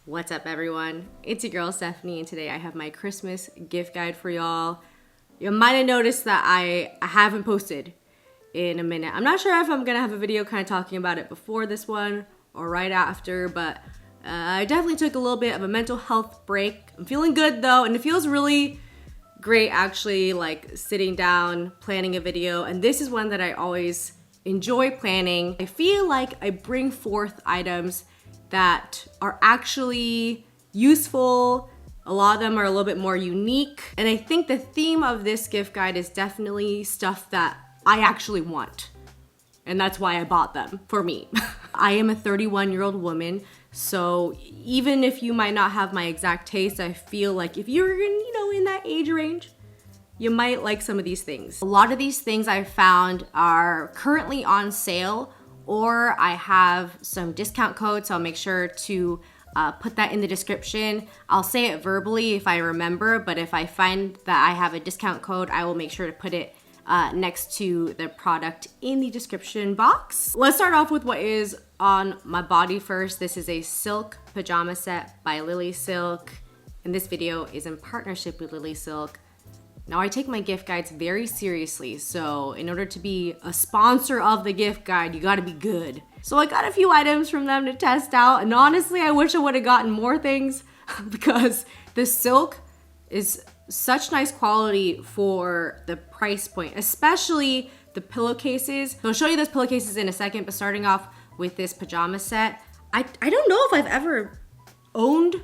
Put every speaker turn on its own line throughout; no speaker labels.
What's up, everyone? It's your girl Stephanie, and today I have my Christmas gift guide for y'all. You might have noticed that I haven't posted in a minute. I'm not sure if I'm gonna have a video kind of talking about it before this one or right after, but I definitely took a little bit of a mental health break. I'm feeling good though, and it feels really great actually, like sitting down, planning a video, and this is one that I always enjoy planning. I feel like I bring forth items that are actually useful. A lot of them are a little bit more unique. And I think the theme of this gift guide is definitely stuff that I actually want. And that's why I bought them for me. I am a 31-year-old woman, so even if you might not have my exact taste, I feel like if you're in that age range, you might like some of these things. A lot of these things I found are currently on sale, or I have some discount codes, so I'll make sure to put that in the description. I'll say it verbally if I remember, but if I find that I have a discount code, I will make sure to put it next to the product in the description box. Let's start off with what is on my body first. This is a silk pajama set by LILYSILK, and this video is in partnership with LILYSILK. Now, I take my gift guides very seriously, so in order to be a sponsor of the gift guide, you gotta be good. So I got a few items from them to test out, and honestly, I wish I would have gotten more things because the silk is such nice quality for the price point, especially the pillowcases. So I'll show you those pillowcases in a second, but starting off with this pajama set, I don't know if I've ever owned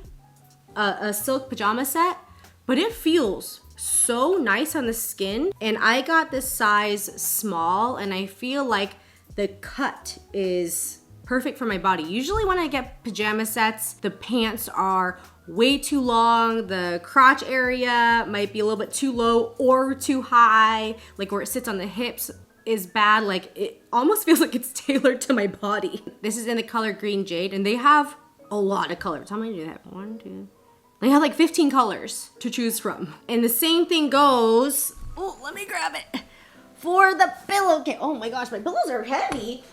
a silk pajama set, but it feels so nice on the skin. And I got this size small, and I feel like the cut is perfect for my body. Usually when I get pajama sets, the pants are way too long, the crotch area might be a little bit too low or too high, like where it sits on the hips is bad. Like it almost feels like it's tailored to my body. This is in the color Green Jade, and they have a lot of colors. How many do they have? 1, 2, they have like 15 colors to choose from. And the same thing goes, oh, let me grab it, for the pillowcase. Oh my gosh, my pillows are heavy.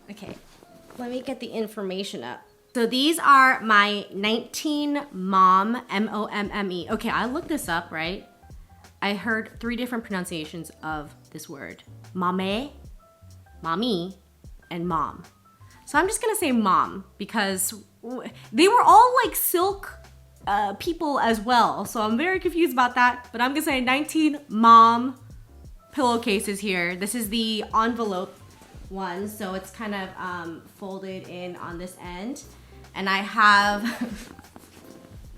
Okay, let me get the information up. So these are my 19 Mom, M-O-M-M-E. Okay, I looked this up, right? I heard 3 different pronunciations of this word. Mame, mommy, and mom. So I'm just gonna say mom because they were all like silk people as well. So I'm very confused about that, but I'm gonna say 19 Mom pillowcases here. This is the envelope one, so it's kind of folded in on this end. And I have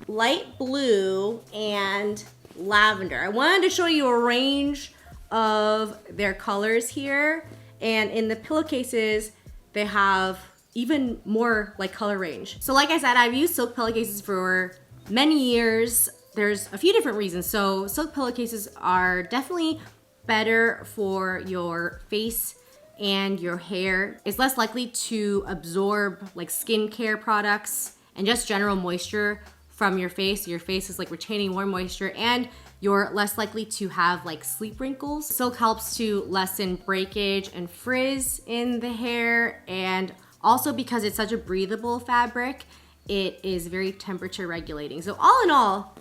light blue and lavender. I wanted to show you a range of their colors here. And in the pillowcases, they have even more like color range. So like I said, I've used silk pillowcases for many years. There's a few different reasons. So silk pillowcases are definitely better for your face and your hair. It's less likely to absorb like skincare products and just general moisture from your face. Your face is like retaining more moisture, and you're less likely to have like sleep wrinkles. Silk helps to lessen breakage and frizz in the hair, and also because it's such a breathable fabric, it is very temperature regulating. So all in all,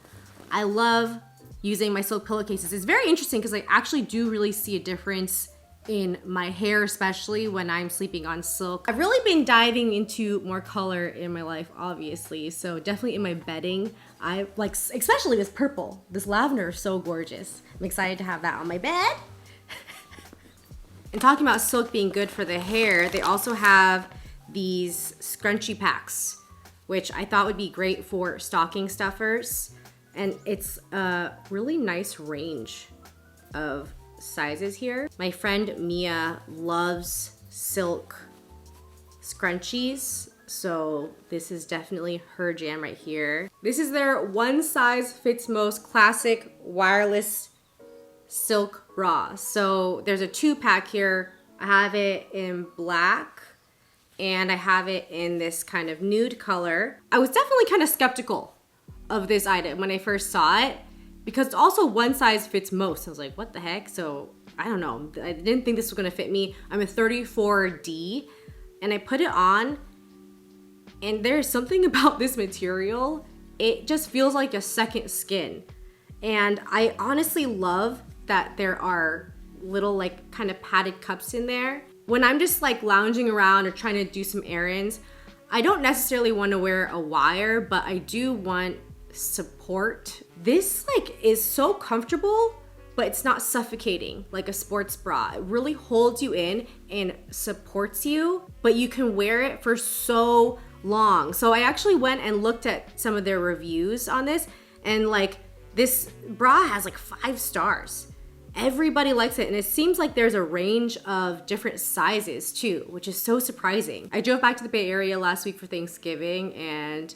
I love using my silk pillowcases. It's very interesting because I actually do really see a difference in my hair, especially when I'm sleeping on silk. I've really been diving into more color in my life, obviously. So definitely in my bedding, I like, especially this purple. This lavender is so gorgeous. I'm excited to have that on my bed. And talking about silk being good for the hair, they also have these scrunchie packs, which I thought would be great for stocking stuffers. And it's a really nice range of sizes here. My friend Mia loves silk scrunchies, so this is definitely her jam right here. This is their one size fits most classic wireless silk bra. So there's a 2-pack here. I have it in black and I have it in this kind of nude color. I was definitely kind of skeptical of this item when I first saw it, because it's also one size fits most. I was like, what the heck? So I don't know. I didn't think this was gonna fit me. I'm a 34D, and I put it on And there's something about this material, it just feels like a second skin. And I honestly love that there are little like kind of padded cups in there. When I'm just like lounging around or trying to do some errands, I don't necessarily want to wear a wire, but I do want support. This like is so comfortable, but it's not suffocating like a sports bra. It really holds you in and supports you, but you can wear it for so long. So I actually went and looked at some of their reviews on this, and like this bra has like 5 stars. Everybody likes it, and it seems like there's a range of different sizes too, which is so surprising. I drove back to the Bay Area last week for Thanksgiving, and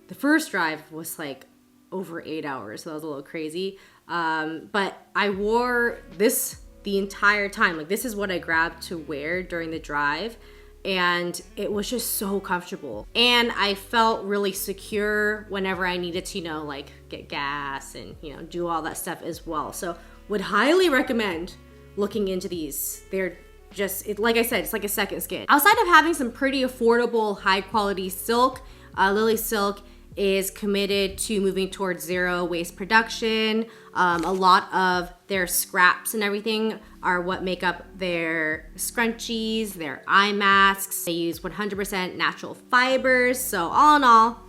the first drive was like over 8 hours, so that was a little crazy. But I wore this the entire time. Like, this is what I grabbed to wear during the drive, and it was just so comfortable. And I felt really secure whenever I needed to, you know, like get gas and, you know, do all that stuff as well. So would highly recommend looking into these. They're just, like I said, it's like a second skin. Outside of having some pretty affordable, high quality silk, LILYSILK is committed to moving towards zero waste production. A lot of their scraps and everything are what make up their scrunchies, their eye masks. They use 100% natural fibers. So all in all,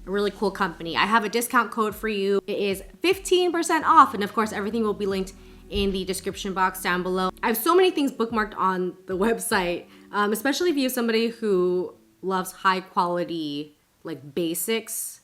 a really cool company. I have a discount code for you. It is 15% off. And of course, everything will be linked in the description box down below. I have so many things bookmarked on the website, especially if you have somebody who loves high quality, like basics.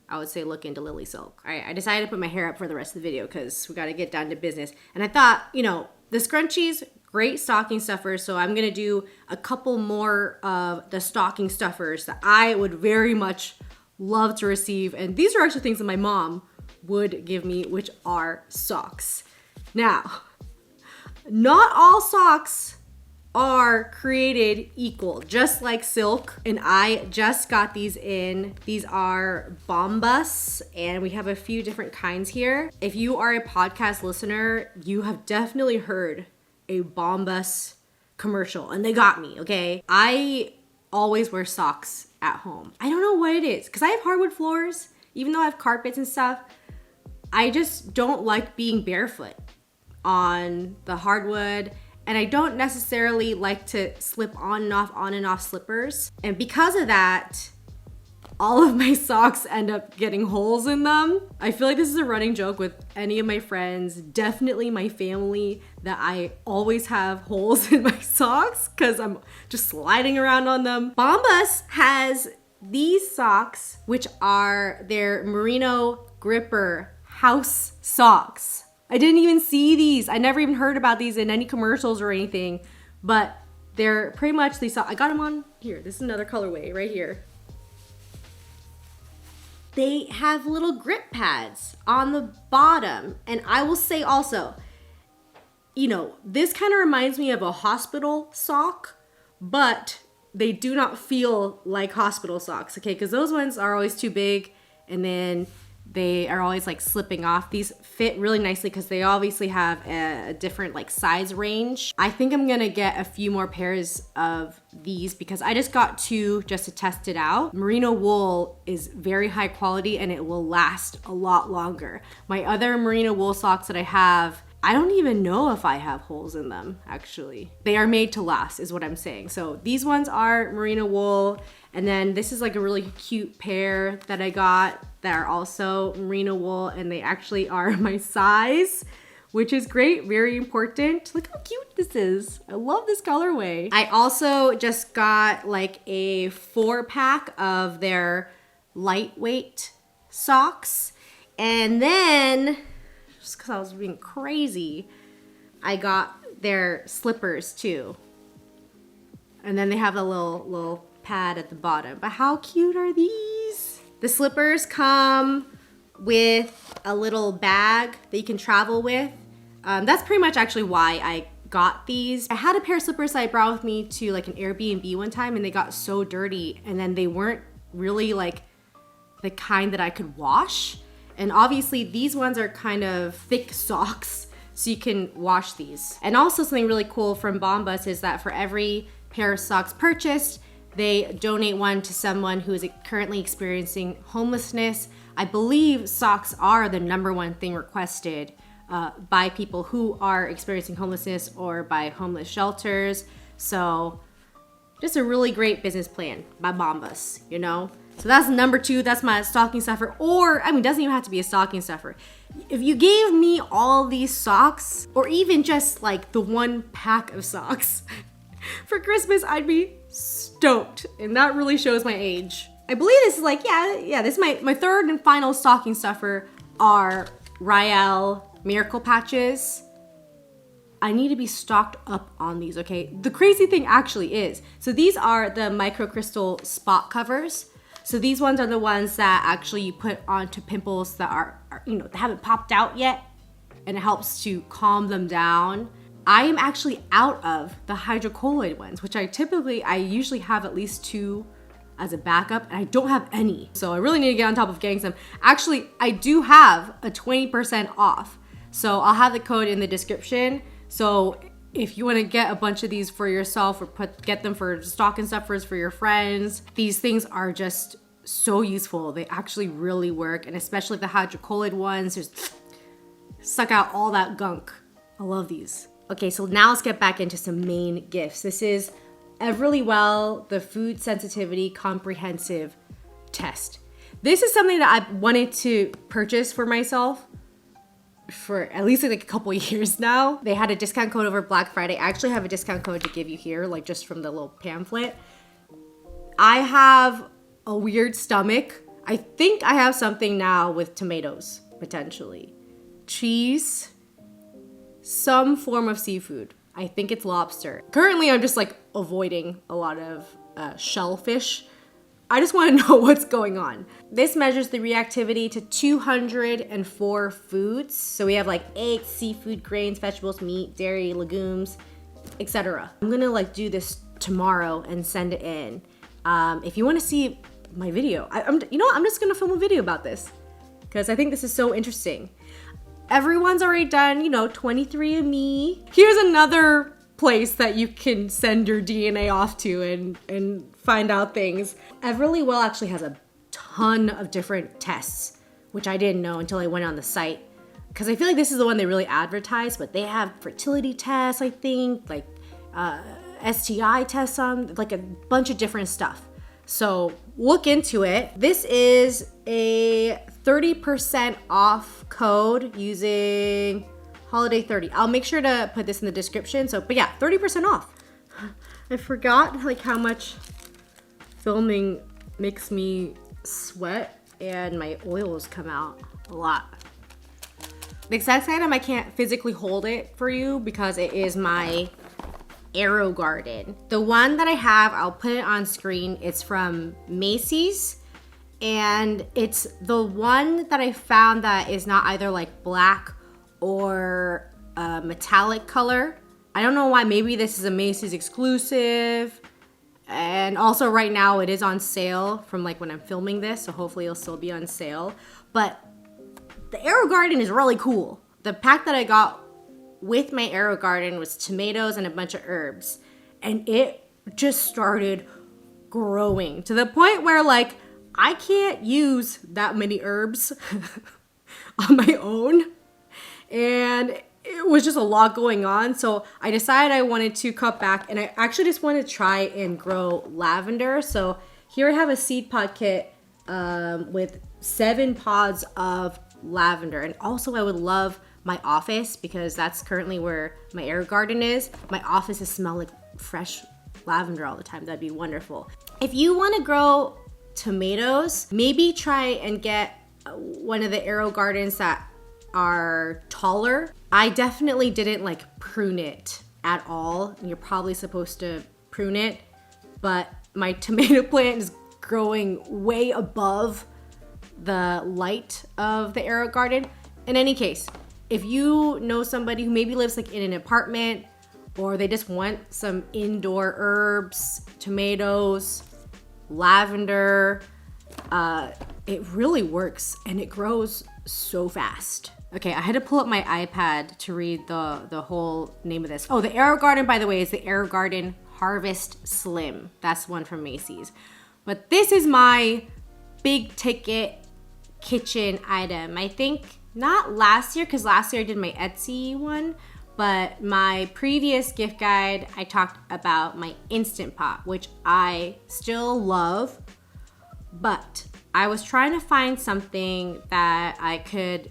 I would say look into LILYSILK. All right, I decided to put my hair up for the rest of the video because we got to get down to business. And I thought, you know, the scrunchies, great stocking stuffers. So I'm going to do a couple more of the stocking stuffers that I would very much love to receive. And these are actually things that my mom would give me, which are socks. Now, not all socks are created equal, just like silk. And I just got these in. These are Bombas, and we have a few different kinds here. If you are a podcast listener, you have definitely heard a Bombas commercial, and they got me, okay? I always wear socks at home. I don't know what it is, because I have hardwood floors, even though I have carpets and stuff. I just don't like being barefoot on the hardwood. And I don't necessarily like to slip on and off slippers. And because of that, all of my socks end up getting holes in them. I feel like this is a running joke with any of my friends, definitely my family, that I always have holes in my socks because I'm just sliding around on them. Bombas has these socks, which are their merino gripper house socks. I didn't even see these. I never even heard about these in any commercials or anything, but they're pretty much these socks. I got them on here. This is another colorway right here. They have little grip pads on the bottom. And I will say also, you know, this kind of reminds me of a hospital sock, but they do not feel like hospital socks, okay? Because those ones are always too big, and then they are always like slipping off. These fit really nicely because they obviously have a different like size range. I think I'm gonna get a few more pairs of these because I just got 2 just to test it out. Merino wool is very high quality and it will last a lot longer. My other merino wool socks that I have, I don't even know if I have holes in them, actually. They are made to last is what I'm saying. So these ones are merino wool. And then this is like a really cute pair that I got that are also merino wool, and they actually are my size, which is great, very important. Look how cute this is. I love this colorway. I also just got like a 4-pack of their lightweight socks. And then, just because I was being crazy, I got their slippers too. And then they have a little pad at the bottom. But how cute are these? The slippers come with a little bag that you can travel with. That's pretty much actually why I got these. I had a pair of slippers that I brought with me to like an Airbnb one time, and they got so dirty, and then they weren't really like the kind that I could wash. And obviously these ones are kind of thick socks, so you can wash these. And also something really cool from Bombas is that for every pair of socks purchased, They donate one to someone who is currently experiencing homelessness. I believe socks are the #1 thing requested by people who are experiencing homelessness or by homeless shelters. So just a really great business plan by Bombas, you know? So that's #2, that's my stocking stuffer. Or, I mean, it doesn't even have to be a stocking stuffer. If you gave me all these socks, or even just like the 1 pack of socks for Christmas, I'd be stoked. And that really shows my age. I believe this is like, yeah, this is my 3rd and final stocking stuffer are Rael Miracle Patches. I need to be stocked up on these, okay? The crazy thing actually is, so these are the microcrystal spot covers. So these ones are the ones that actually you put onto pimples that are that haven't popped out yet, and it helps to calm them down. I am actually out of the hydrocolloid ones, which I usually have at least 2 as a backup, and I don't have any. So I really need to get on top of getting some. Actually, I do have a 20% off. So I'll have the code in the description. So if you want to get a bunch of these for yourself or get them for stocking stuffers for your friends, these things are just so useful. They actually really work, and especially the hydrocolloid ones, just suck out all that gunk. I love these. Okay, so now let's get back into some main gifts. This is Everlywell, the Food Sensitivity Comprehensive Test. This is something that I wanted to purchase for myself for at least like a couple years now. They had a discount code over Black Friday. I actually have a discount code to give you here, like just from the little pamphlet. I have a weird stomach. I think I have something now with tomatoes, potentially. Cheese, some form of seafood. I think it's lobster. Currently, I'm just like avoiding a lot of shellfish. I just want to know what's going on. This measures the reactivity to 204 foods. So we have like eggs, seafood, grains, vegetables, meat, dairy, legumes, etc. I'm gonna like do this tomorrow and send it in. If you want to see my video, I'm just gonna film a video about this because I think this is so interesting. Everyone's already done, 23andMe. Here's another place that you can send your DNA off to and find out things. Everlywell actually has a ton of different tests, which I didn't know until I went on the site. Because I feel like this is the one they really advertise, but they have fertility tests, I think, like STI tests on, like a bunch of different stuff. So look into it. This is a 30% off code using Holiday 30. I'll make sure to put this in the description. But yeah, 30% off. I forgot like how much filming makes me sweat and my oils come out a lot. The exact item, I can't physically hold it for you because it is my Aerogarden. The one that I have, I'll put it on screen. It's from Macy's. And it's the one that I found that is not either like black or a metallic color. I don't know why. Maybe this is a Macy's exclusive. And also right now it is on sale from like when I'm filming this. So hopefully it'll still be on sale. But the Aerogarden is really cool. The pack that I got with my Aerogarden was tomatoes and a bunch of herbs. And it just started growing to the point where like I can't use that many herbs on my own. And it was just a lot going on. So I decided I wanted to cut back, and I actually just wanted to try and grow lavender. So here I have a seed pod kit with 7 pods of lavender. And also I would love my office, because that's currently where my Aerogarden is. My office is smell like fresh lavender all the time. That'd be wonderful. If you want to grow tomatoes, maybe try and get one of the Aerogardens that are taller. I definitely didn't like prune it at all. You're probably supposed to prune it, but my tomato plant is growing way above the light of the Aerogarden. In any case, if you know somebody who maybe lives like in an apartment, or they just want some indoor herbs, tomatoes, lavender, it really works and it grows so fast. Okay, I had to pull up my iPad to read the whole name of this. Oh, the Aerogarden, by the way, is the Aerogarden Harvest Slim. That's one from Macy's. But this is my big ticket kitchen item. I think not last year, because last year I did my Etsy one, but my previous gift guide, I talked about my Instant Pot, which I still love, but I was trying to find something that I could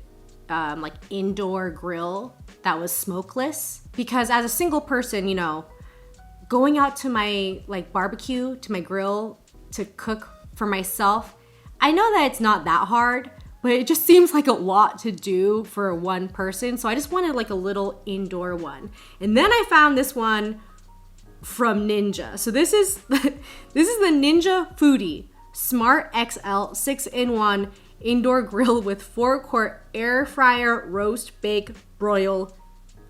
like indoor grill that was smokeless, because as a single person, you know, going out to my like barbecue, to my grill to cook for myself, I know that it's not that hard, but it just seems like a lot to do for one person. So I just wanted like a little indoor one. And then I found this one from Ninja. So this is the Ninja Foodi Smart XL 6-in-1 indoor grill with 4-quart air fryer, roast, bake, broil,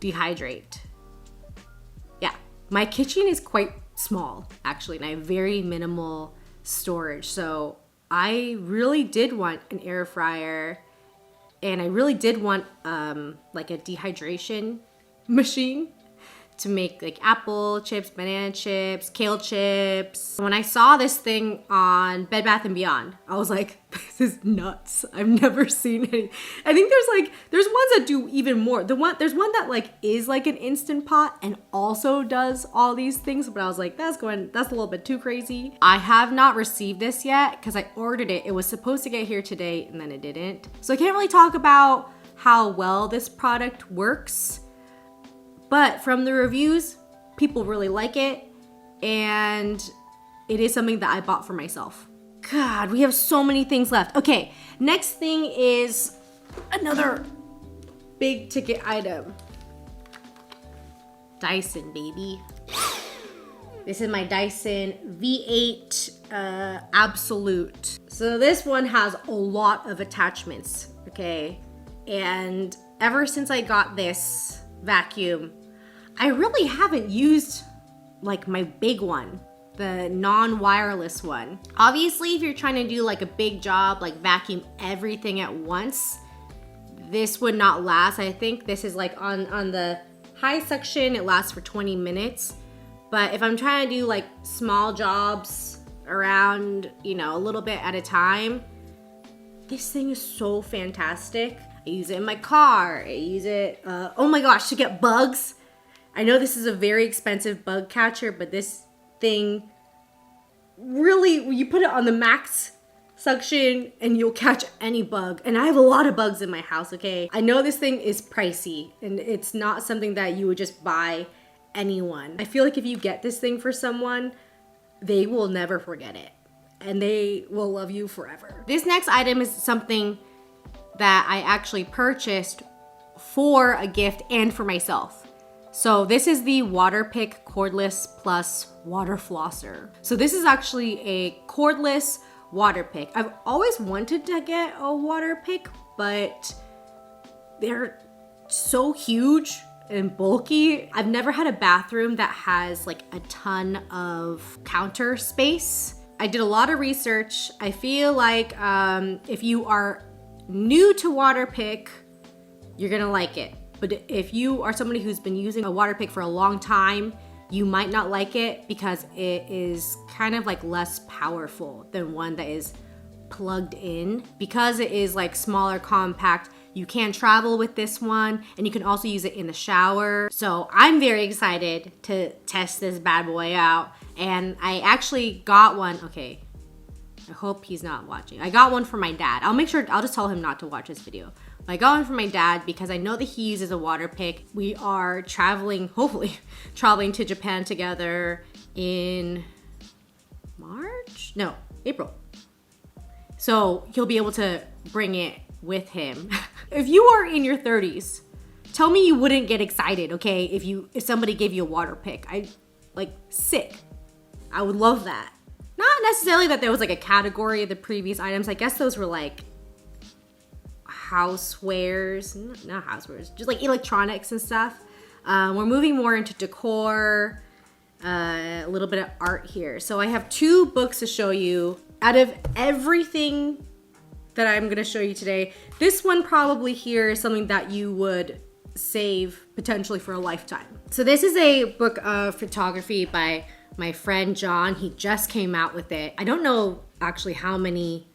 dehydrate. Yeah, my kitchen is quite small actually, and I have very minimal storage. So I really did want an air fryer, and I really did want like a dehydration machine to make like apple chips, banana chips, kale chips. When I saw this thing on Bed Bath & Beyond, I was like, this is nuts. I've never seen any. I think there's ones that do even more. There's one that like is like an Instant Pot and also does all these things, but I was like, that's a little bit too crazy. I have not received this yet because I ordered it. It was supposed to get here today and then it didn't. So I can't really talk about how well this product works. But from the reviews, people really like it, and it is something that I bought for myself. God, we have so many things left. Okay, next thing is another big ticket item. Dyson, baby. This is my Dyson V8 Absolute. So this one has a lot of attachments, okay? And ever since I got this vacuum, I really haven't used like my big one, the non-wireless one. Obviously, if you're trying to do like a big job, like vacuum everything at once, this would not last. I think this is like on the high suction, it lasts for 20 minutes. But if I'm trying to do like small jobs around, you know, a little bit at a time, this thing is so fantastic. I use it in my car. I use it, oh my gosh, to get bugs. I know this is a very expensive bug catcher, but this thing really, you put it on the max suction and you'll catch any bug. And I have a lot of bugs in my house, okay? I know this thing is pricey and it's not something that you would just buy anyone. I feel like if you get this thing for someone, they will never forget it and they will love you forever. This next item is something that I actually purchased for a gift and for myself. So this is the Waterpik Cordless Plus Waterflosser. So this is actually a cordless water pick. I've always wanted to get a Waterpik, but they're so huge and bulky. I've never had a bathroom that has like a ton of counter space. I did a lot of research. I feel like if you are new to Waterpik, you're gonna like it. But if you are somebody who's been using a Waterpik for a long time, you might not like it because it is kind of like less powerful than one that is plugged in. Because it is like smaller, compact, you can travel with this one and you can also use it in the shower. So I'm very excited to test this bad boy out. And I actually got one, okay, I hope he's not watching. I got one for my dad. I'll just tell him not to watch this video. I got one for my dad because I know that he uses a Waterpik. We are traveling, hopefully, traveling to Japan together in March? No, April. So he'll be able to bring it with him. If you are in your 30s, tell me you wouldn't get excited, okay? If somebody gave you a Waterpik. Sick. I would love that. Not necessarily that there was like a category of the previous items. I guess those were like housewares, not housewares, just like electronics and stuff. We're moving more into decor, a little bit of art here. So I have 2 books to show you. Out of everything that I'm gonna show you today, this one probably here is something that you would save potentially for a lifetime. So this is a book of photography by My friend Jon, he just came out with it. I don't know actually how many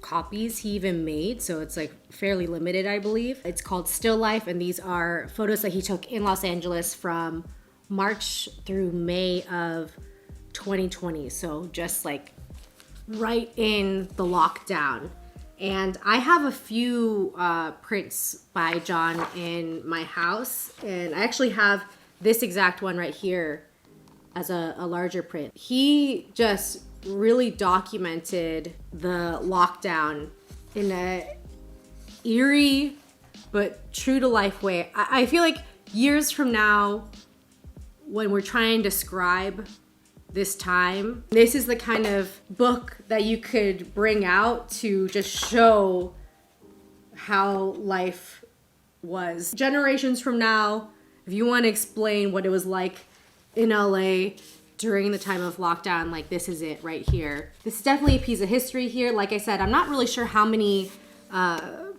copies he even made, so it's like fairly limited, I believe. It's called Still Life, and these are photos that he took in Los Angeles from March through May of 2020, so just like right in the lockdown. And I have a few prints by Jon in my house, and I actually have this exact one right here as a larger print. He just really documented the lockdown in a eerie but true to life way. I feel like years from now, when we're trying to describe this time, this is the kind of book that you could bring out to just show how life was. Generations from now, if you want to explain what it was like in LA during the time of lockdown, like this is it right here. This is definitely a piece of history here. Like I said, I'm not really sure how many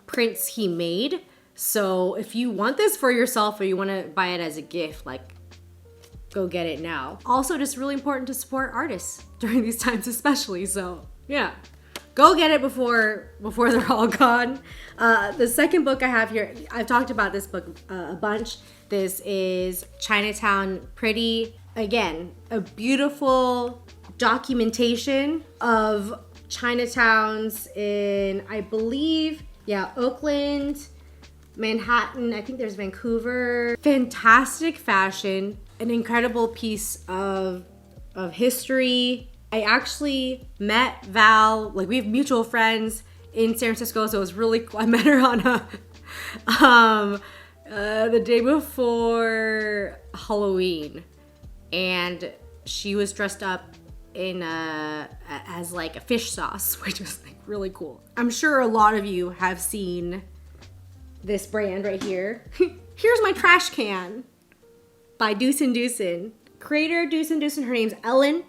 prints he made. So if you want this for yourself or you want to buy it as a gift, like go get it now. Also, just really important to support artists during these times especially. So yeah, go get it before they're all gone. The second book I have here, I've talked about this book a bunch. This is Chinatown Pretty. Again, a beautiful documentation of Chinatowns in, I believe, yeah, Oakland, Manhattan, I think there's Vancouver. Fantastic fashion, an incredible piece of history. I actually met Val, like we have mutual friends in San Francisco, so it was really cool. I met her on the day before Halloween, and she was dressed up in as like a fish sauce, which was like really cool. I'm sure a lot of you have seen this brand right here. Here's my trash can by Deuce and Dewson. Creator Deuce and Dewson, her name's Ellen.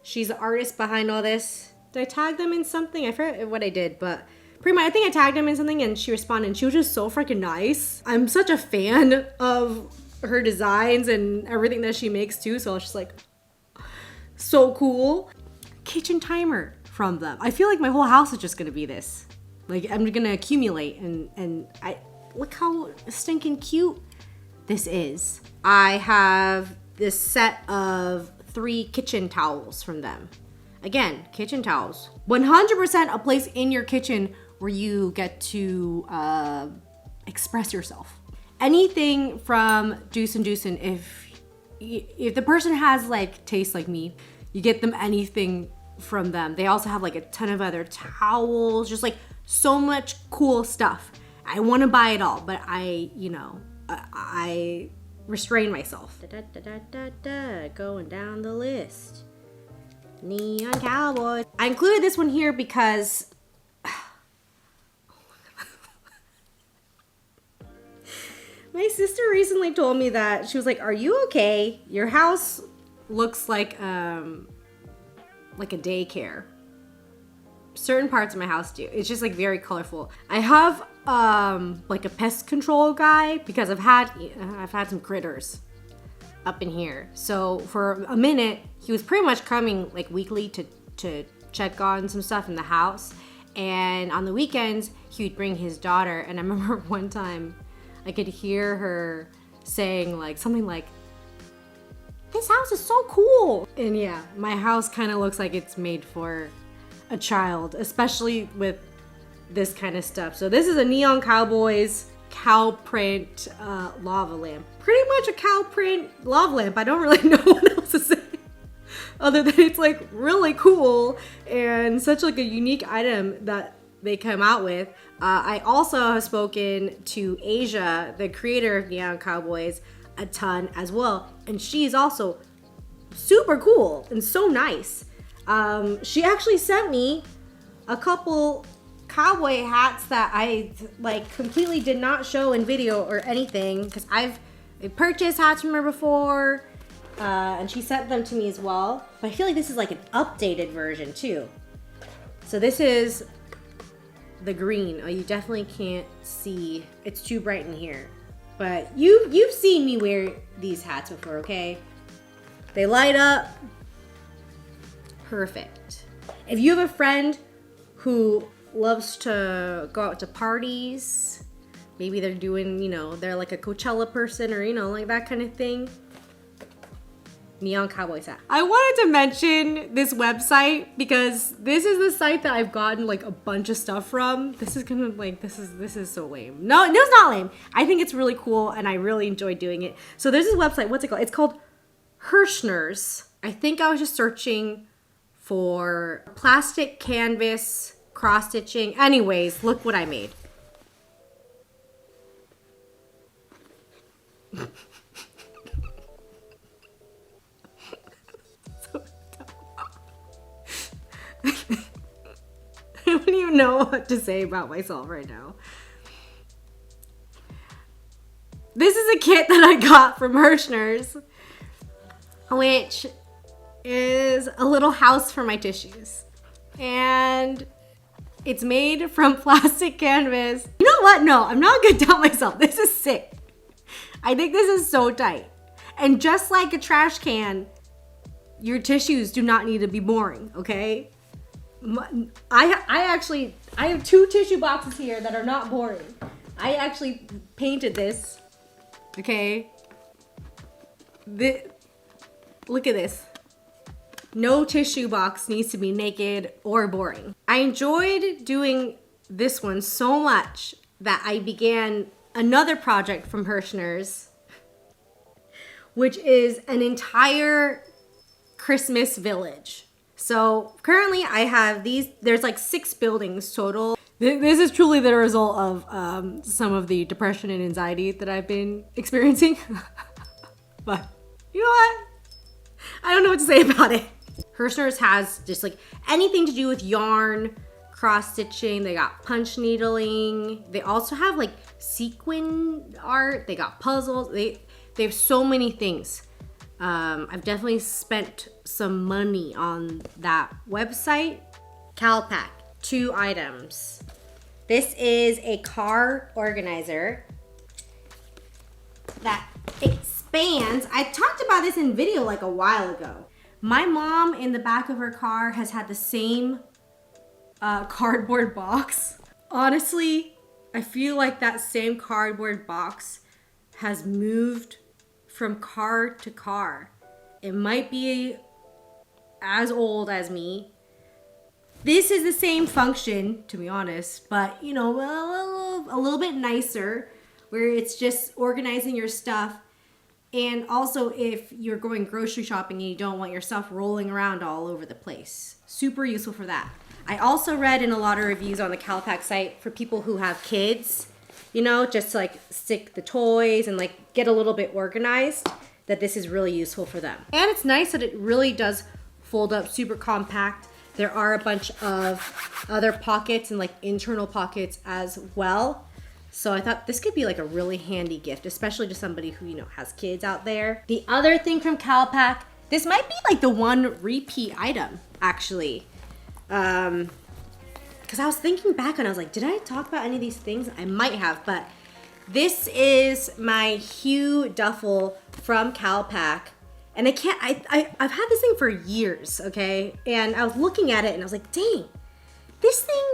She's the artist behind all this. Did I tag them in something? I forget what I did, but pretty much I think I tagged them in something and she responded and she was just so freaking nice. I'm such a fan of her designs and everything that she makes too, so I was just like, so cool. Kitchen timer from them. I feel like my whole house is just gonna be this. Like I'm gonna accumulate and I look how stinking cute this is. I have this set of 3 kitchen towels from them. Again, kitchen towels. 100% a place in your kitchen where you get to express yourself. Anything from Deuce and Dewson, if the person has like taste like me, you get them anything from them. They also have like a ton of other towels, just like so much cool stuff. I want to buy it all, but I restrain myself. Going down the list. Neon Cowboy. I included this one here because my sister recently told me that she was like, "Are you okay? Your house looks like a daycare." Certain parts of my house do. It's just like very colorful. I have like a pest control guy because I've had some critters up in here. So for a minute, he was pretty much coming like weekly to check on some stuff in the house. And on the weekends, he would bring his daughter. And I remember one time I could hear her saying like something like, "This house is so cool." And yeah, my house kind of looks like it's made for a child, especially with this kind of stuff. So this is a Neon Cowboys cow print lava lamp. Pretty much a cow print lava lamp. I don't really know what else to say other than it's like really cool and such like a unique item that they come out with. I also have spoken to Asia, the creator of Neon Cowboys, a ton as well, and she's also super cool and so nice. She actually sent me a couple cowboy hats that I like completely did not show in video or anything because I've purchased hats from her before, and she sent them to me as well. But I feel like this is like an updated version too. So this is the green. Oh, you definitely can't see. It's too bright in here. But you've seen me wear these hats before, okay? They light up. Perfect. If you have a friend who loves to go out to parties, maybe they're doing, you know, they're like a Coachella person or, you know, like that kind of thing. Neon Cowboy Set. I wanted to mention this website because this is the site that I've gotten like a bunch of stuff from. This is gonna like, this is so lame. No, it's not lame. I think it's really cool and I really enjoy doing it. So there's this website, what's it called? It's called Herrschner's. I think I was just searching for plastic canvas cross stitching. Anyways, look what I made. I don't even know what to say about myself right now. This is a kit that I got from Herrschner's, which is a little house for my tissues. And it's made from plastic canvas. You know what? No, I'm not gonna tell myself. This is sick. I think this is so tight. And just like a trash can, your tissues do not need to be boring, okay? I have 2 tissue boxes here that are not boring. I actually painted this, okay? Look at this. No tissue box needs to be naked or boring. I enjoyed doing this one so much that I began another project from Herrschner's, which is an entire Christmas village. So currently I have these, there's like 6 buildings total. This is truly the result of some of the depression and anxiety that I've been experiencing. But you know what? I don't know what to say about it. Herrschner's has just like anything to do with yarn, cross stitching. They got punch needling. They also have like sequin art. They got puzzles. They have so many things. I've definitely spent some money on that website. Calpak, 2 items. This is a car organizer that expands. I talked about this in video like a while ago. My mom in the back of her car has had the same cardboard box. Honestly, I feel like that same cardboard box has moved from car to car. It might be as old as me. This is the same function, to be honest, but you know, a little bit nicer, where it's just organizing your stuff. And also if you're going grocery shopping and you don't want your stuff rolling around all over the place. Super useful for that. I also read in a lot of reviews on the Calpak site for people who have kids, you know, just to like stick the toys and like get a little bit organized, that this is really useful for them. And it's nice that it really does fold up, super compact. There are a bunch of other pockets and like internal pockets as well. So I thought this could be like a really handy gift, especially to somebody who, you know, has kids out there. The other thing from Calpak, this might be like the one repeat item actually. Because I was thinking back and I was like, did I talk about any of these things? I might have, but this is my Hue Duffel from Calpak. And I've had this thing for years, okay? And I was looking at it and I was like, dang, this thing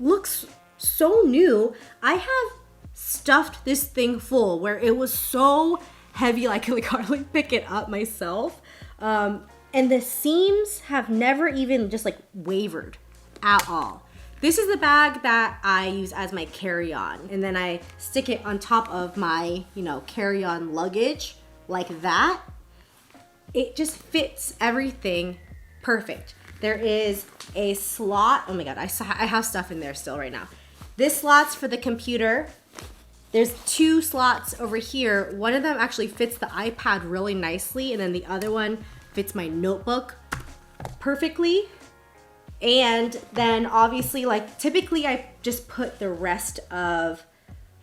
looks so new. I have stuffed this thing full where it was so heavy I could like hardly pick it up myself. And the seams have never even just like wavered at all. This is the bag that I use as my carry-on, and then I stick it on top of my, you know, carry-on luggage like that. It just fits everything perfect. There is a slot. Oh my God, I have stuff in there still right now. This slot's for the computer. There's 2 slots over here. One of them actually fits the iPad really nicely, and then the other one fits my notebook perfectly. And then obviously, like typically I just put the rest of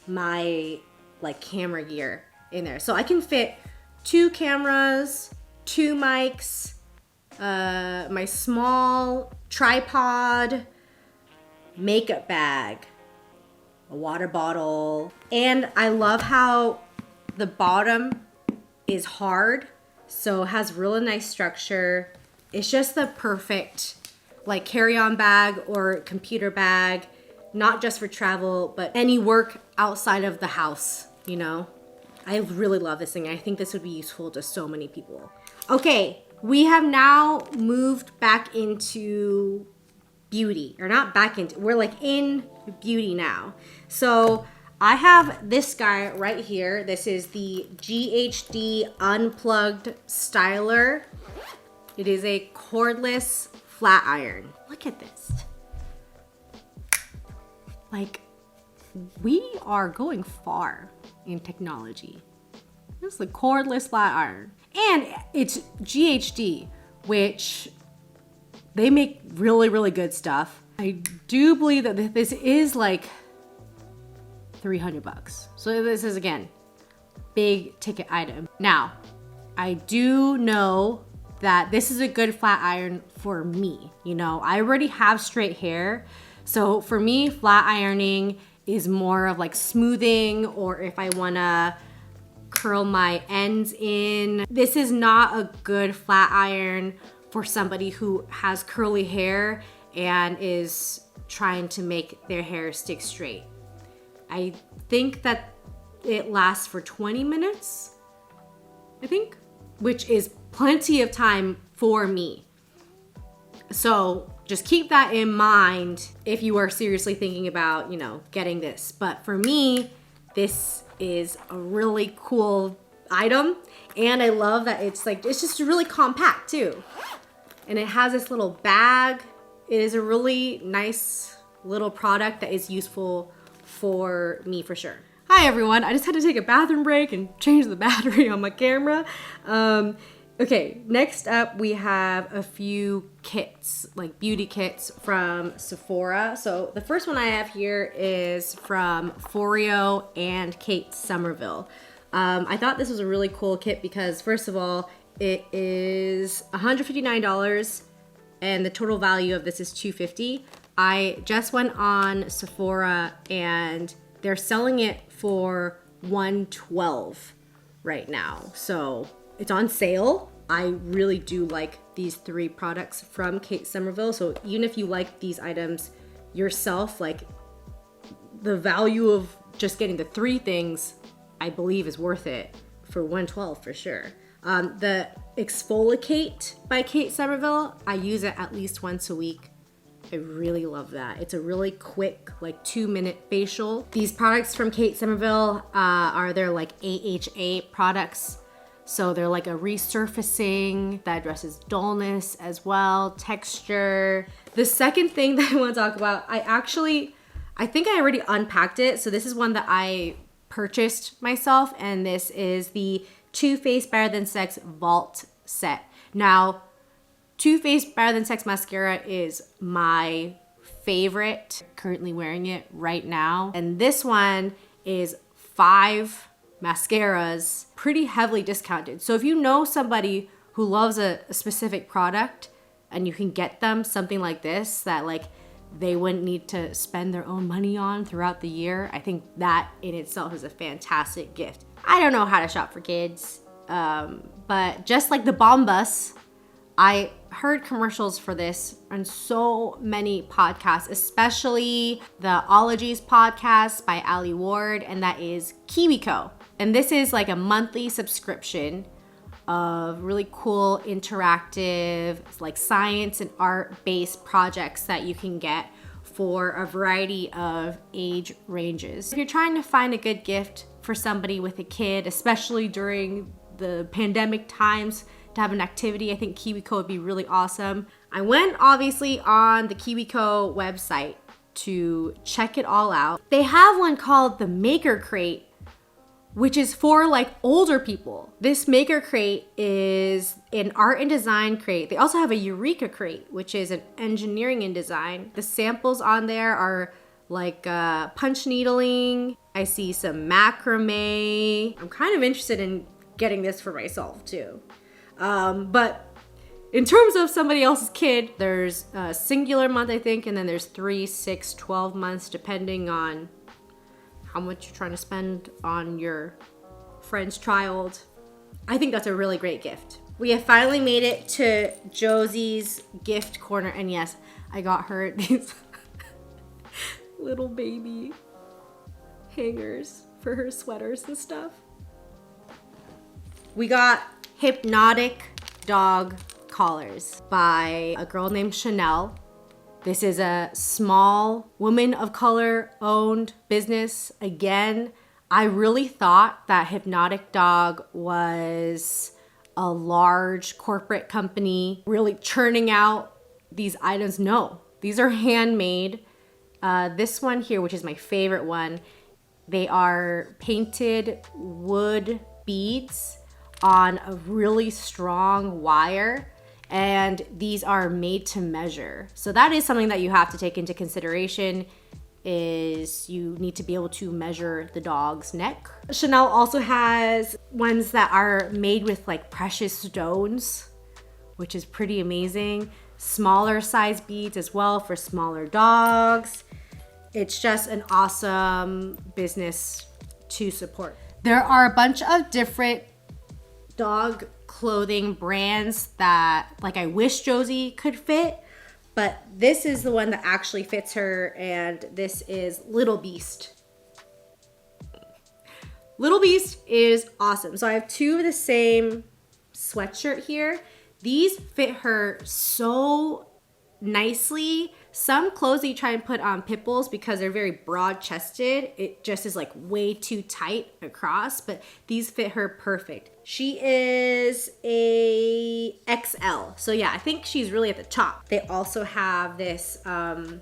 my like camera gear in there. So I can fit 2 cameras, 2 mics, my small tripod, makeup bag, a water bottle. And I love how the bottom is hard. So it has really nice structure. It's just the perfect like carry-on bag or computer bag, not just for travel, but any work outside of the house, you know? I really love this thing. I think this would be useful to so many people. Okay, we have now moved back into beauty, or not back into, we're like in beauty now. So I have this guy right here. This is the GHD Unplugged Styler. It is a cordless flat iron. Look at this. Like, we are going far in technology. This is a cordless flat iron. And it's GHD, which they make really, really good stuff. I do believe that this is like $300. So this is, again, big ticket item. Now, I do know that this is a good flat iron for me. You know, I already have straight hair. So for me, flat ironing is more of like smoothing, or if I wanna curl my ends in. This is not a good flat iron for somebody who has curly hair and is trying to make their hair stick straight. I think that it lasts for 20 minutes, I think, which is plenty of time for me. So just keep that in mind if you are seriously thinking about, you know, getting this. But for me, this is a really cool item. And I love that it's like, it's just really compact too. And it has this little bag. It is a really nice little product that is useful for me for sure. Hi everyone, I just had to take a bathroom break and change the battery on my camera. Okay, next up we have a few kits, like beauty kits from Sephora. So the first one I have here is from Foreo and Kate Somerville. I thought this was a really cool kit because first of all, it is $159 and the total value of this is $250. I just went on Sephora and they're selling it for $112 right now. So it's on sale. I really do like these three products from Kate Somerville. So even if you like these items yourself, like the value of just getting the three things, I believe is worth it for $112 for sure. The Exfoliate by Kate Somerville, I use it at least once a week. I really love that. It's a really quick, like 2-minute facial. These products from Kate Somerville are their like AHA products. So they're like a resurfacing that addresses dullness as well, texture. The second thing that I want to talk about, I think I already unpacked it. So this is one that I purchased myself, and this is the Too Faced Better Than Sex Vault Set. Now, Too Faced Better Than Sex mascara is my favorite. Currently wearing it right now. And this one is 5 mascaras, pretty heavily discounted. So if you know somebody who loves a specific product and you can get them something like this that like they wouldn't need to spend their own money on throughout the year, I think that in itself is a fantastic gift. I don't know how to shop for kids, but just like the Bombas, I heard commercials for this on so many podcasts, especially the Ologies podcast by Ali Ward, and that is KiwiCo. And this is like a monthly subscription of really cool, interactive, like science and art-based projects that you can get for a variety of age ranges. If you're trying to find a good gift for somebody with a kid, especially during the pandemic times, to have an activity, I think KiwiCo would be really awesome. I went obviously on the KiwiCo website to check it all out. They have one called the Maker Crate, which is for like older people. This Maker Crate is an art and design crate. They also have a Eureka Crate, which is an engineering and design. The samples on there are like punch needling. I see some macrame. I'm kind of interested in getting this for myself too. But in terms of somebody else's kid, there's a singular month, I think, and then there's 3, 6, 12 months, depending on how much you're trying to spend on your friend's child. I think that's a really great gift. We have finally made it to Josie's gift corner. And yes, I got her these little baby hangers for her sweaters and stuff. We got Hypnotic Dog Collars by a girl named Chanel. This is a small woman of color owned business. Again, I really thought that Hypnotic Dog was a large corporate company really churning out these items. No, these are handmade. This one here, which is my favorite one, they are painted wood beads on a really strong wire, and these are made to measure. So that is something that you have to take into consideration, is you need to be able to measure the dog's neck. Chanel also has ones that are made with like precious stones, which is pretty amazing. Smaller size beads as well for smaller dogs. It's just an awesome business to support. There are a bunch of different dog clothing brands that like I wish Josie could fit, but this is the one that actually fits her, and this is Little Beast. Little Beast is awesome. So I have two of the same sweatshirt here. These fit her so nicely. Some clothes that you try and put on pit bulls, because they're very broad chested, it just is like way too tight across, but these fit her perfect. She is a XL. So yeah, I think she's really at the top. They also have this little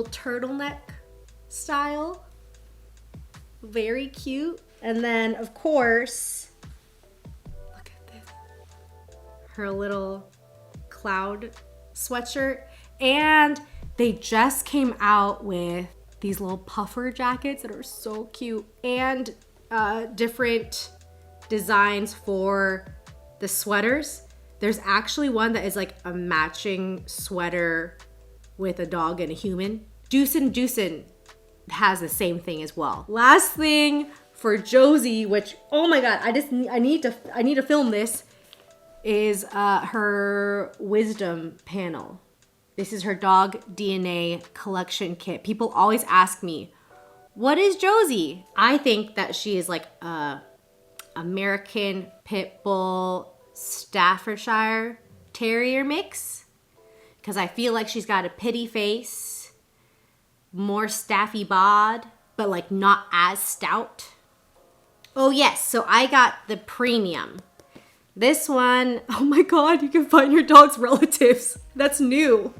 turtleneck style. Very cute. And then of course, look at this. Her little cloud sweatshirt. And they just came out with these little puffer jackets that are so cute, and different designs for the sweaters. There's actually one that is like a matching sweater with a dog and a human. Deuce and Dewson has the same thing as well. Last thing for Josie, which, oh my God, I need to film this, is her wisdom panel. This is her dog DNA collection kit. People always ask me, what is Josie? I think that she is like a American Pit Bull Staffordshire Terrier mix, because I feel like she's got a pitty face, more staffy bod, but like not as stout. Oh yes, so I got the premium. This one, oh my God, you can find your dog's relatives. That's new.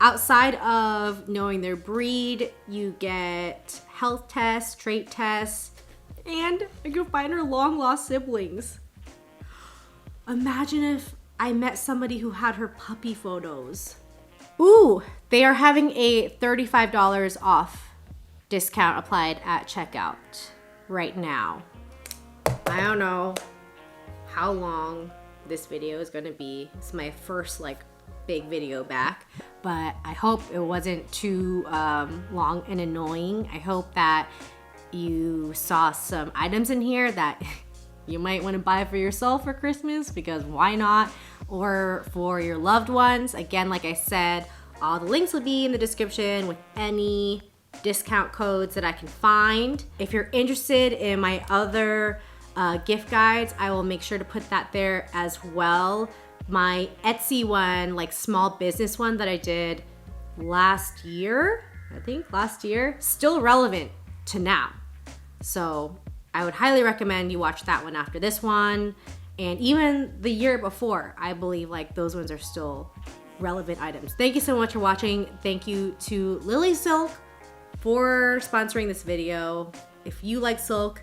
Outside of knowing their breed, you get health tests, trait tests, and I can find her long lost siblings. Imagine if I met somebody who had her puppy photos. Ooh, they are having a $35 off discount applied at checkout right now. I don't know how long this video is gonna be. It's my first like big video back, but I hope it wasn't too long and annoying. I hope that you saw some items in here that you might want to buy for yourself for Christmas, because why not? Or for your loved ones. Again, like I said, all the links will be in the description with any discount codes that I can find. If you're interested in my other gift guides, I will make sure to put that there as well. My Etsy one, like small business one that I did last year, still relevant to now. So I would highly recommend you watch that one after this one. And even the year before, I believe like those ones are still relevant items. Thank you so much for watching. Thank you to LILYSILK for sponsoring this video. If you like silk,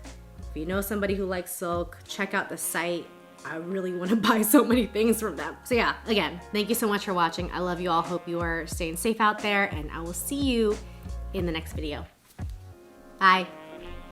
if you know somebody who likes silk, check out the site. I really want to buy so many things from them. So yeah, again, thank you so much for watching. I love you all. Hope you are staying safe out there, and I will see you in the next video. Bye.